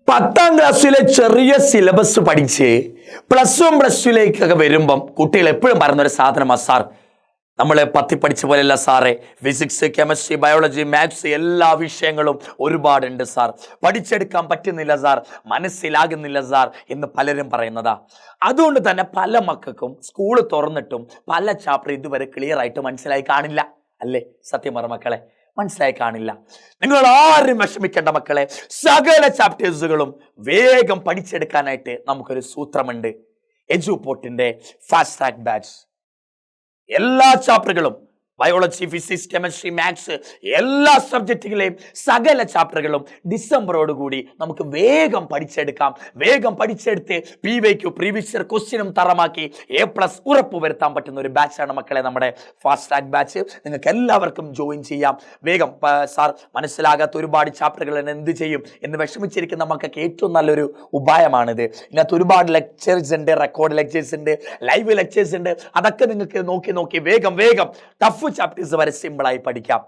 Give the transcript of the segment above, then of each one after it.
10ാം ക്ലാസ്സിലെ ചെറിയ സിലബസ് പഠിച്ച് +1 +2ലേക്കൊക്കെ വരുമ്പം കുട്ടികൾ എപ്പോഴും പറയുന്നൊരു സാധനമാണ് സാർ, നമ്മൾ 10 പഠിച്ച പോലെയല്ല സാറേ, ഫിസിക്സ്, കെമിസ്ട്രി, ബയോളജി, മാത്സ് എല്ലാ വിഷയങ്ങളും ഒരുപാടുണ്ട് സാർ, പഠിച്ചെടുക്കാൻ പറ്റുന്നില്ല സാർ, മനസ്സിലാകുന്നില്ല സാർ എന്ന് പലരും പറയുന്നതാ. അതുകൊണ്ട് തന്നെ പല മക്കൾക്കും സ്കൂൾ തുറന്നിട്ടും പല ചാപ്റ്റർ ഇതുവരെ ക്ലിയർ ആയിട്ട് മനസ്സിലായി കാണില്ല. അല്ലേ? സത്യം പറ മക്കളെ, മനസ്സിലായി കാണില്ല. നിങ്ങൾ ആരും വിഷമിക്കേണ്ട മക്കളെ, സകല ചാപ്റ്റേഴ്സുകളും വേഗം പഠിച്ചെടുക്കാനായിട്ട് നമുക്കൊരു സൂത്രമുണ്ട്. എജുപോർട്ടിന്റെ ഫാസ്റ്റ് ട്രാക്ക് ബാച്ച് എല്ലാ ചാപ്റ്ററുകളും, ബയോളജി, ഫിസിക്സ്, കെമിസ്ട്രി, മാത്സ് എല്ലാ സബ്ജക്റ്റുകളെയും സകല ചാപ്റ്ററുകളും ഡിസംബറോടുകൂടി നമുക്ക് വേഗം പഠിച്ചെടുക്കാം. വേഗം പഠിച്ചെടുത്ത് PYQ പ്രീവിയസ് ഇയർ ക്വസ്റ്റ്യനും തറമാക്കി A+ ഉറപ്പുവരുത്താൻ പറ്റുന്ന ഒരു ബാച്ചാണ് മക്കളെ നമ്മുടെ ഫാസ്റ്റ് ട്രാക്ക് ബാച്ച്. നിങ്ങൾക്ക് എല്ലാവർക്കും ജോയിൻ ചെയ്യാം. വേഗം സാർ മനസ്സിലാകാത്ത ഒരുപാട് ചാപ്റ്ററുകൾ എന്ത് ചെയ്യും എന്ന് വിഷമിച്ചിരിക്കുന്ന മക്കൾക്ക് ഏറ്റവും നല്ലൊരു ഉപായമാണിത്. ഇതിനകത്ത് ഒരുപാട് ലെക്ചേഴ്സ് ഉണ്ട്, റെക്കോർഡ് ലെക്ചേഴ്സ് ഉണ്ട്, ലൈവ് ലെക്ചേഴ്സ് ഉണ്ട്. അതൊക്കെ നിങ്ങൾക്ക് നോക്കി വേഗം ടഫ് ചാപ്റ്റേഴ്സ് വരെ സിമ്പിളായി പഠിക്കാം.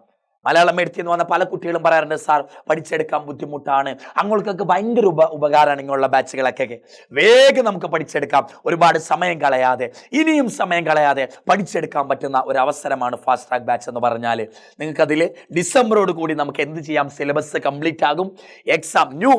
മലയാളം എടുത്തി എന്ന് വന്ന പല കുട്ടികളും പറയാറുണ്ട്, സാർ പഠിച്ചെടുക്കാൻ ബുദ്ധിമുട്ടാണ്. അങ്ങോട്ടൊക്കെ ഭയങ്കര ഉപകാരമാണ് ഇങ്ങനെയുള്ള ബാച്ചുകളൊക്കെ. വേഗം നമുക്ക് പഠിച്ചെടുക്കാം, ഒരുപാട് സമയം കളയാതെ, ഇനിയും സമയം കളയാതെ പഠിച്ചെടുക്കാൻ പറ്റുന്ന ഒരു അവസരമാണ് ഫാസ്റ്റ് ട്രാക്ക് ബാച്ച് എന്ന് പറഞ്ഞാൽ. നിങ്ങൾക്കതിൽ ഡിസംബറോട് കൂടി നമുക്ക് എന്ത് ചെയ്യാം, സിലബസ് കംപ്ലീറ്റ് ആകും. എക്സാം ന്യൂ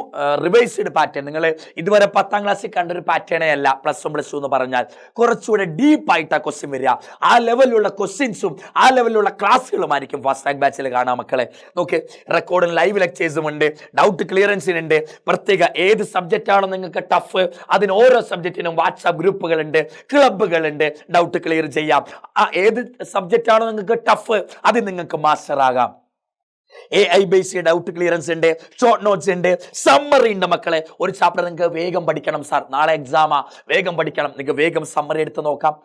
റിവൈസ്ഡ് പാറ്റേൺ, നിങ്ങൾ ഇതുവരെ 10ാം ക്ലാസ്സിൽ കണ്ടൊരു പാറ്റേണേ അല്ല +1 +2 എന്ന് പറഞ്ഞാൽ. കുറച്ചുകൂടെ ഡീപ്പായിട്ടാണ് ക്വസ്റ്റ്യൻ വരിക. ആ ലെവലിലുള്ള ക്വസ്റ്റ്യൻസും ആ ലെവലിലുള്ള ക്ലാസ്സുകളുമായിരിക്കും ഫാസ്റ്റ് ട്രാക്ക് ബാച്ചിൽ കാണാം മക്കളെ. നോക്ക്, റെക്കോർഡും ലൈവ് ലെക്ചേഴ്സും ഉണ്ട്, ഡൗട്ട് ക്ലിയറൻസിനുണ്ട്, പ്രത്യേക ഏത് സബ്ജക്റ്റ് ആണോ നിങ്ങൾക്ക് ടഫ് അതിന് ഓരോ സബ്ജക്റ്റിനും വാട്സാപ്പ് ഗ്രൂപ്പുകളുണ്ട്, ക്ലബ്ബുകളുണ്ട്, ഡൗട്ട് ക്ലിയർ ചെയ്യാം. ഏത് സബ്ജക്റ്റ് ആണോ നിങ്ങൾക്ക് ടഫ് അത് നിങ്ങൾക്ക് മാസ്റ്റർ ആകാം. AI ബേസ്ഡ് ഡൗട്ട് ക്ലിയറൻസ് ഉണ്ട്, ഷോർട്ട് നോട്ട്സ് ഉണ്ട്, സമ്മറി ഉണ്ട് മക്കളെ. ഒരു ചാപ്റ്റർ നിങ്ങൾക്ക് വേഗം പഠിക്കണം സാർ, നാളെ എക്സാമാ, വേഗം പഠിക്കണം, നിങ്ങൾക്ക് വേഗം സമ്മറി എടുത്ത് നോക്കാം.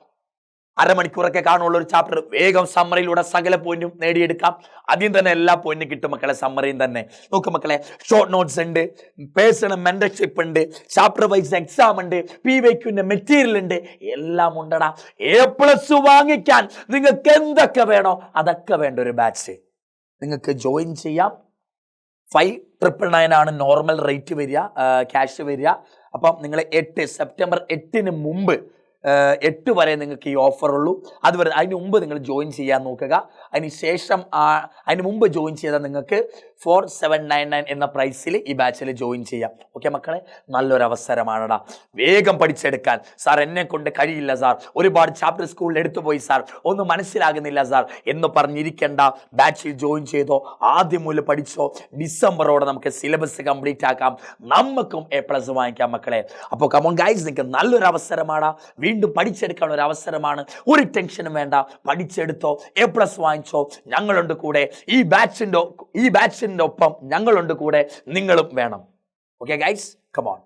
അരമണിക്കൂറൊക്കെ കാണുള്ള ഒരു ചാപ്റ്റർ വേഗം സമ്മറിയിലൂടെ സകല പോയിന്റും നേടിയെടുക്കാം. ആദ്യം തന്നെ എല്ലാ പോയിന്റും കിട്ടും മക്കളെ, സമ്മറിയും തന്നെ. നോക്ക് മക്കളെ, ഷോർട്ട് നോട്ട്സ് ഉണ്ട്, പേഴ്സണൽ മെന്റർഷിപ്പ് ഉണ്ട്, ചാപ്റ്റർ വൈസ് എക്സാം ഉണ്ട്, PYQന്റെ മെറ്റീരിയൽ ഉണ്ട്, എല്ലാം ഉണ്ടടാ. A+ വാങ്ങിക്കാൻ നിങ്ങൾക്ക് എന്തൊക്കെ വേണോ അതൊക്കെ വേണ്ട ഒരു ബാച്ച്. നിങ്ങൾക്ക് ജോയിൻ ചെയ്യാം. 5,999 ആണ് നോർമൽ റേറ്റ് വരിക, ക്യാഷ് വരിക. അപ്പം നിങ്ങൾ സെപ്റ്റംബർ 8 മുമ്പ് 8 വരെ നിങ്ങൾക്ക് ഈ ഓഫർ ഉള്ളൂ. അതുവരെ അതിന് മുമ്പ് നിങ്ങൾ ജോയിൻ ചെയ്യാൻ നോക്കുക. അതിന് മുമ്പ് ജോയിൻ ചെയ്താൽ നിങ്ങൾക്ക് 4,799 എന്ന പ്രൈസിൽ ഈ ബാച്ചിൽ ജോയിൻ ചെയ്യാം. ഓക്കെ മക്കളെ, നല്ലൊരു അവസരമാണടാ. വേഗം പഠിച്ചെടുക്കാൻ. സാർ എന്നെ കൊണ്ട് കഴിയില്ല സാർ, ഒരുപാട് ചാപ്റ്റർ സ്കൂളിൽ എടുത്തുപോയി സാർ, ഒന്നും മനസ്സിലാകുന്നില്ല സാർ എന്ന് പറഞ്ഞിരിക്കേണ്ട. ബാച്ചിൽ ജോയിൻ ചെയ്തോ, ആദ്യം മുതൽ പഠിച്ചോ. ഡിസംബറോടെ നമുക്ക് സിലബസ് കംപ്ലീറ്റ് ആക്കാം, നമുക്കും A+ വാങ്ങിക്കാം മക്കളെ. അപ്പോൾ കമോൺ ഗൈസ്, നിങ്ങൾക്ക് നല്ലൊരു അവസരമാണ്, വീണ്ടും പഠിച്ചെടുക്കാനുള്ള ഒരു അവസരമാണ്. ഒരു ടെൻഷനും വേണ്ട, പഠിച്ചെടുത്തോ, A+ വാങ്ങിച്ചോ. ഞങ്ങളുണ്ട് കൂടെ. ഈ ബാച്ചിന്റെ ഒപ്പം ഞങ്ങളുണ്ട് കൂടെ, നിങ്ങളും വേണം. Okay guys, come on.